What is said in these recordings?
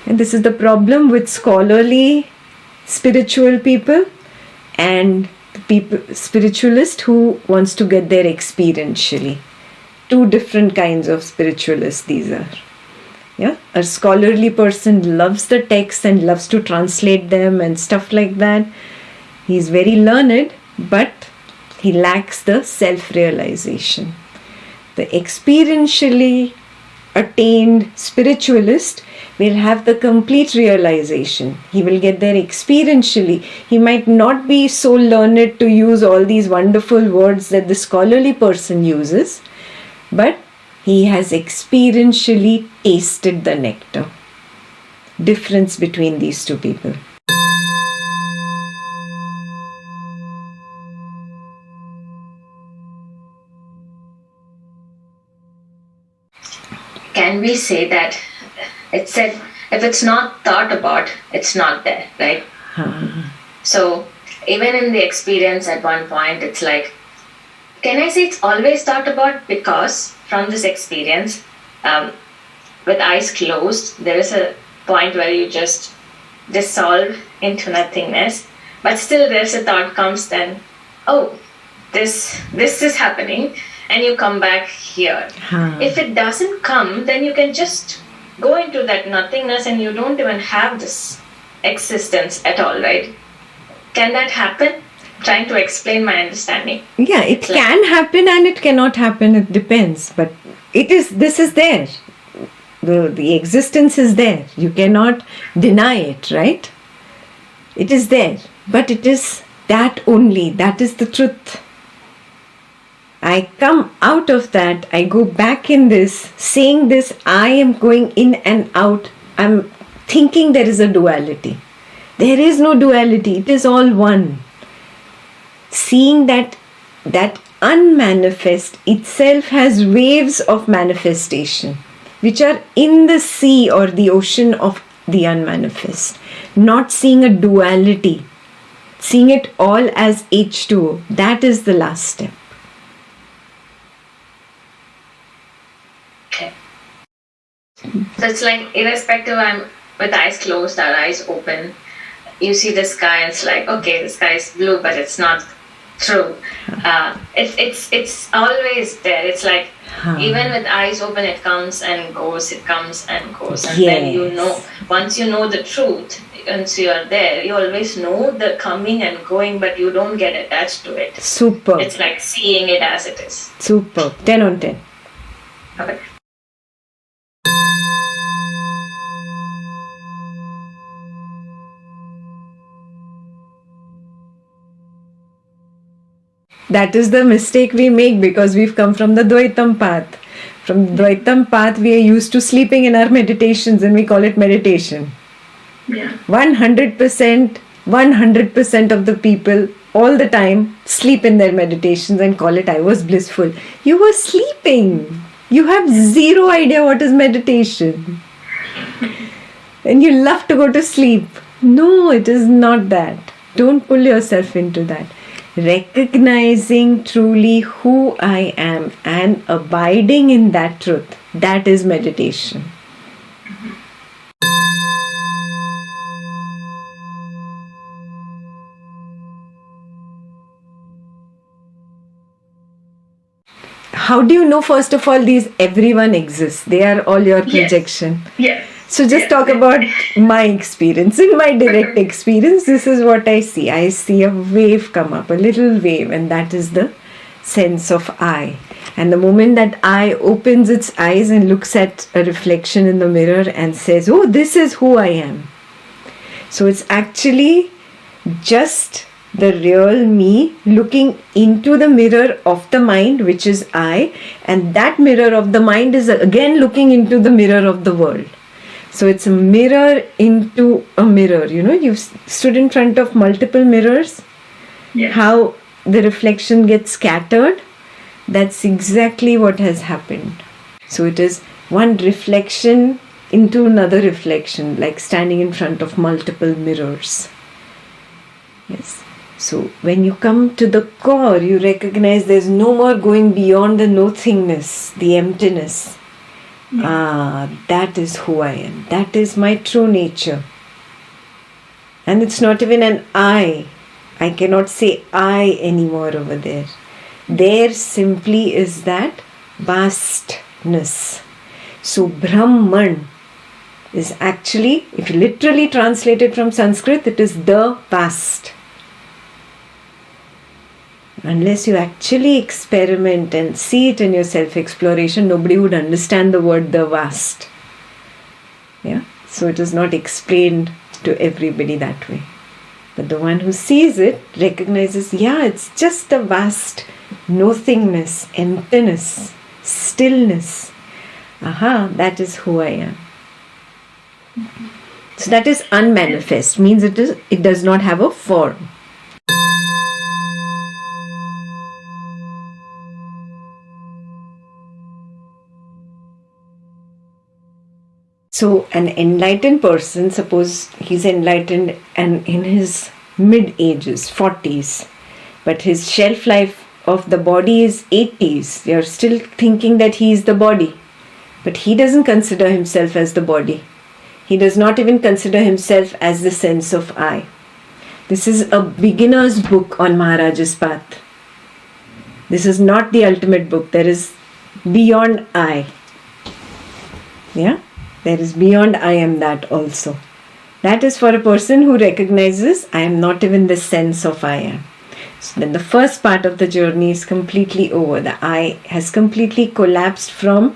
And this is the problem with scholarly spiritual people and spiritualist who wants to get there experientially. Two different kinds of spiritualists these are. Yeah, a scholarly person loves the text and loves to translate them and stuff like that. He's very learned, but he lacks the self-realization. The experientially attained spiritualist will have the complete realization. He will get there experientially. He might not be so learned to use all these wonderful words that the scholarly person uses, but he has experientially tasted the nectar. Difference between these two people. Can we say that it said if it's not thought about, it's not there, right? So even in the experience at one point, it's like, can I say it's always thought about? Because from this experience, with eyes closed, there is a point where you just dissolve into nothingness, but still there's a thought comes then, oh, this is happening, and you come back here. If it doesn't come, then you can just go into that nothingness and you don't even have this existence at all, right? Can that happen? Trying to explain my understanding. Yeah, it can happen and it cannot happen. It depends. But this is there. The existence is there. You cannot deny it, right? It is there. But it is that only. That is the truth. I come out of that. I go back in this. Saying this, I am going in and out. I'm thinking there is a duality. There is no duality. It is all one. Seeing that unmanifest itself has waves of manifestation, which are in the sea or the ocean of the unmanifest. Not seeing a duality, seeing it all as H2O. That is the last step. Okay. So it's like irrespective, I'm with eyes closed or eyes open, you see the sky and it's like, okay, the sky is blue, but it's not true. It's always there. It's like even with eyes open, it comes and goes, it comes and goes. And then you know, once you know the truth, once you are there, you always know the coming and going, but you don't get attached to it. Super. It's like seeing it as it is. Super. 10 on 10. Okay. That is the mistake we make because we've come from the Dvaitam path. From the Dvaitam path, we are used to sleeping in our meditations and we call it meditation. Yeah. 100% of the people all the time sleep in their meditations and call it I was blissful. You were sleeping. You have zero idea what is meditation. And you love to go to sleep. No, it is not that. Don't pull yourself into that. Recognizing truly who I am and abiding in that truth, that is meditation. How do you know, first of all, everyone exists? They are all your projection. Yes. So just talk about my experience. In my direct experience, this is what I see. I see a wave come up, a little wave, and that is the sense of I. And the moment that I opens its eyes and looks at a reflection in the mirror and says, oh, this is who I am. So it's actually just the real me looking into the mirror of the mind, which is I, and that mirror of the mind is again looking into the mirror of the world. So it's a mirror into a mirror. You know, you've stood in front of multiple mirrors. Yes. How the reflection gets scattered. That's exactly what has happened. So it is one reflection into another reflection, like standing in front of multiple mirrors. Yes. So when you come to the core, you recognize there's no more going beyond the nothingness, the emptiness. That is who I am. That is my true nature. And it's not even an I. I cannot say I anymore over there. There simply is that vastness. So Brahman is actually, if you literally translate it from Sanskrit, it is the vast. Unless you actually experiment and see it in your self-exploration, nobody would understand the word the vast. Yeah? So it is not explained to everybody that way. But the one who sees it recognizes, it's just the vast nothingness, emptiness, stillness. That is who I am. So that is unmanifest, means it does not have a form. So an enlightened person, suppose he's enlightened and in his mid-ages, 40s, but his shelf life of the body is 80s. You're still thinking that he is the body, but he doesn't consider himself as the body. He does not even consider himself as the sense of I. This is a beginner's book on Maharaj's path. This is not the ultimate book. There is beyond I. Yeah? There is beyond I am that also. That is for a person who recognizes I am not even the sense of I am. So then the first part of the journey is completely over. The I has completely collapsed from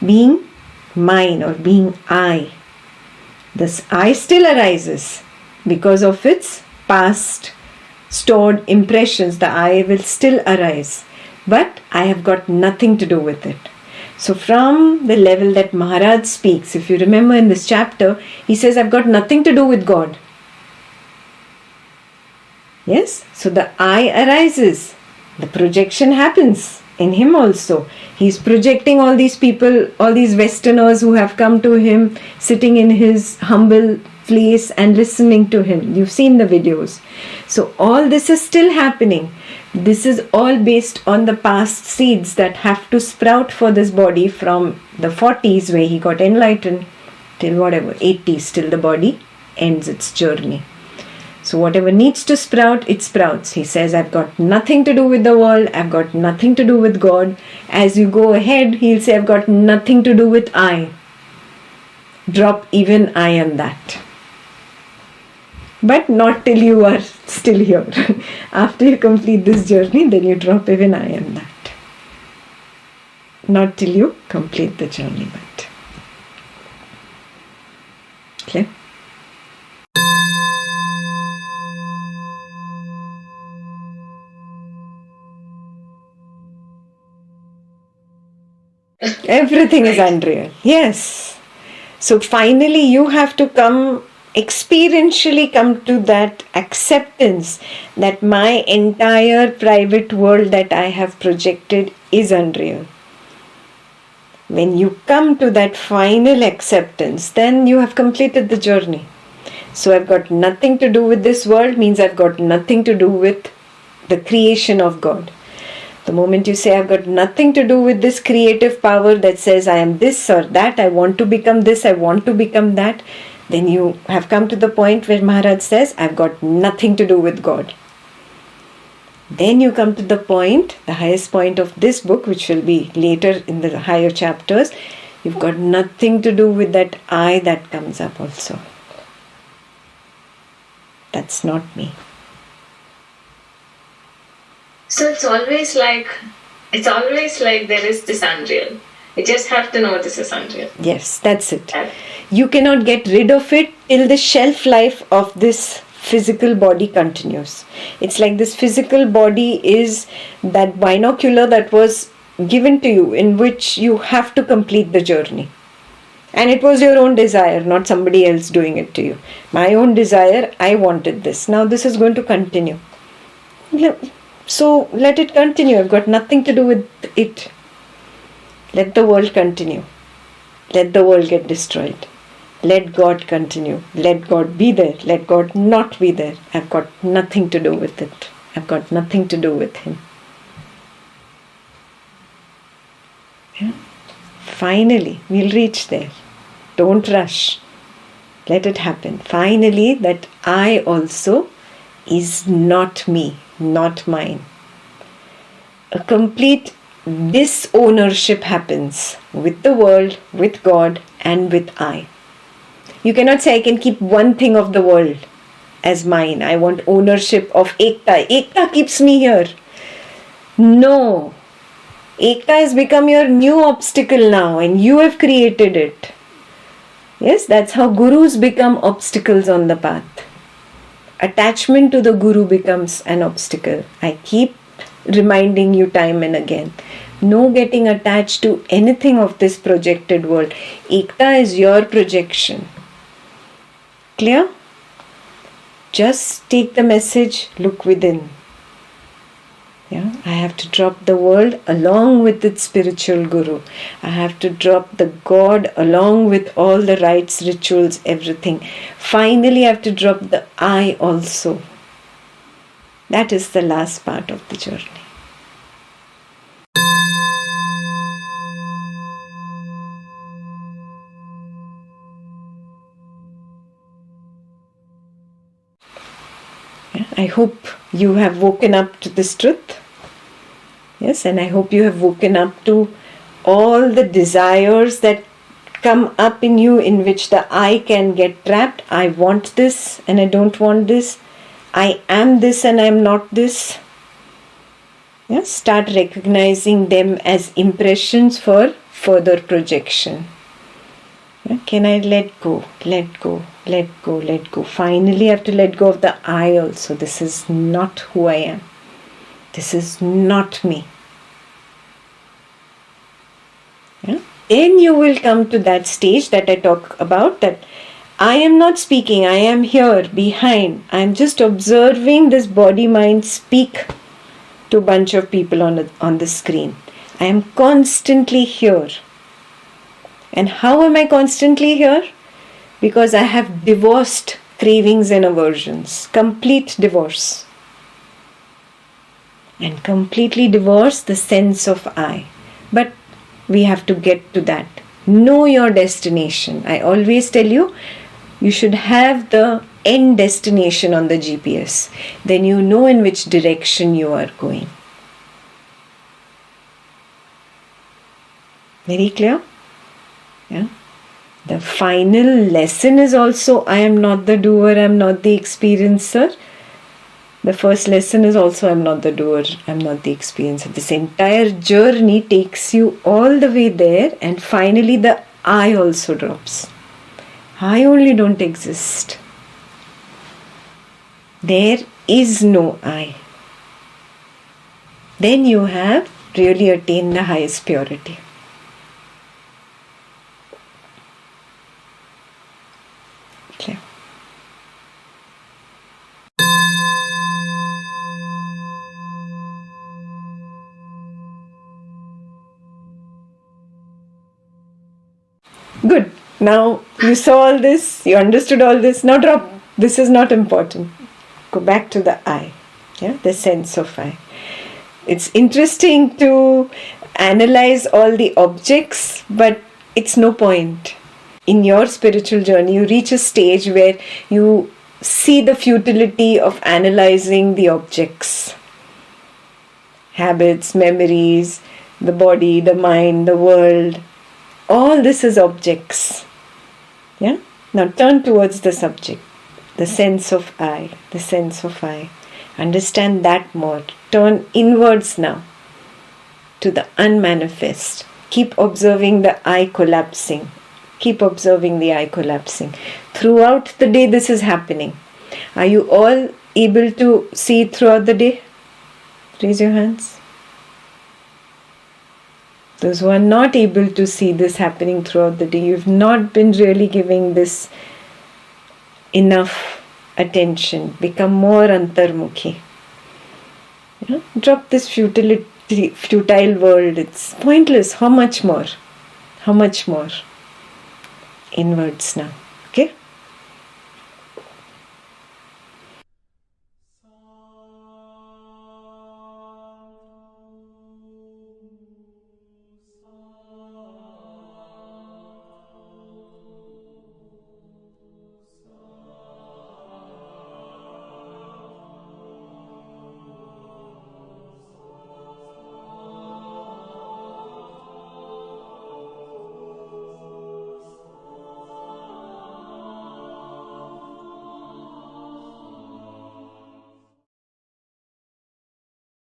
being mine or being I. This I still arises because of its past stored impressions. The I will still arise, but I have got nothing to do with it. So from the level that Maharaj speaks, if you remember in this chapter, he says, I've got nothing to do with God. Yes? So the I arises. The projection happens in him also. He's projecting all these people, all these Westerners who have come to him, sitting in his humble place and listening to him. You've seen the videos. So all this is still happening. This is all based on the past seeds that have to sprout for this body from the 40s where he got enlightened till 80s, till the body ends its journey. So whatever needs to sprout, it sprouts. He says, I've got nothing to do with the world. I've got nothing to do with God. As you go ahead, he'll say, I've got nothing to do with I. Drop even I am that. But not till you are still here. After you complete this journey, then you drop even I am that. Not till you complete the journey, but. Okay? Everything is unreal. Yes. So finally you have to experientially come to that acceptance that my entire private world that I have projected is unreal. When you come to that final acceptance, then you have completed the journey. So I've got nothing to do with this world means I've got nothing to do with the creation of God. The moment you say I've got nothing to do with this creative power that says I am this or that, I want to become this, I want to become that, then you have come to the point where Maharaj says I've got nothing to do with God. Then you come to the point, the highest point of this book, which will be later in the higher chapters. You've got nothing to do with that I that comes up also. That's not me. So it's always like there is this unreal. You just have to know this is unreal. Yes, that's it. You cannot get rid of it till the shelf life of this physical body continues. It's like this physical body is that binocular that was given to you in which you have to complete the journey. And it was your own desire, not somebody else doing it to you. My own desire, I wanted this. Now this is going to continue. So let it continue. I've got nothing to do with it. Let the world continue. Let the world get destroyed. Let God continue. Let God be there. Let God not be there. I've got nothing to do with it. I've got nothing to do with Him. Yeah? Finally, we'll reach there. Don't rush. Let it happen. Finally, that I also is not me, not mine. A complete disownership happens with the world, with God, and with I. You cannot say I can keep one thing of the world as mine. I want ownership of Ekta. Ekta keeps me here. No. Ekta has become your new obstacle now and you have created it. Yes, that's how gurus become obstacles on the path. Attachment to the guru becomes an obstacle. I keep reminding you time and again. No getting attached to anything of this projected world. Ekta is your projection. Clear? Just take the message, look within. Yeah, I have to drop the world along with its spiritual guru. I have to drop the God along with all the rites, rituals, everything. Finally, I have to drop the I also. That is the last part of the journey. I hope you have woken up to this truth. Yes, and I hope you have woken up to all the desires that come up in you in which the I can get trapped. I want this and I don't want this. I am this and I am not this. Yes, start recognizing them as impressions for further projection. Can I let go, let go, let go, let go? Finally, I have to let go of the I also. This is not who I am. This is not me. Yeah? Then you will come to that stage that I talk about, that I am not speaking. I am here, behind. I am just observing this body-mind speak to a bunch of people on the screen. I am constantly here. And how am I constantly here? Because I have divorced cravings and aversions. Complete divorce. And completely divorce the sense of I. But we have to get to that. Know your destination. I always tell you, you should have the end destination on the GPS. Then you know in which direction you are going. Very clear? Yeah. The final lesson is also, I am not the doer, I am not the experiencer. The first lesson is also, I am not the doer, I am not the experiencer. This entire journey takes you all the way there, and finally the I also drops. I only don't exist. There is no I. Then you have really attained the highest purity. Okay. Good. Now you saw all this, you understood all this. Now drop. This is not important. Go back to the I. Yeah, the sense of I. It's interesting to analyze all the objects, but it's no point. In your spiritual journey, you reach a stage where you see the futility of analyzing the objects. Habits, memories, the body, the mind, the world. All this is objects. Yeah? Now turn towards the subject. The sense of I. The sense of I. Understand that more. Turn inwards now to the unmanifest. Keep observing the I collapsing. Keep observing the I collapsing. Throughout the day this is happening. Are you all able to see it throughout the day? Raise your hands. Those who are not able to see this happening throughout the day, you've not been really giving this enough attention. Become more antarmukhi. Drop this futile world. It's pointless. How much more? How much more? Inwards now.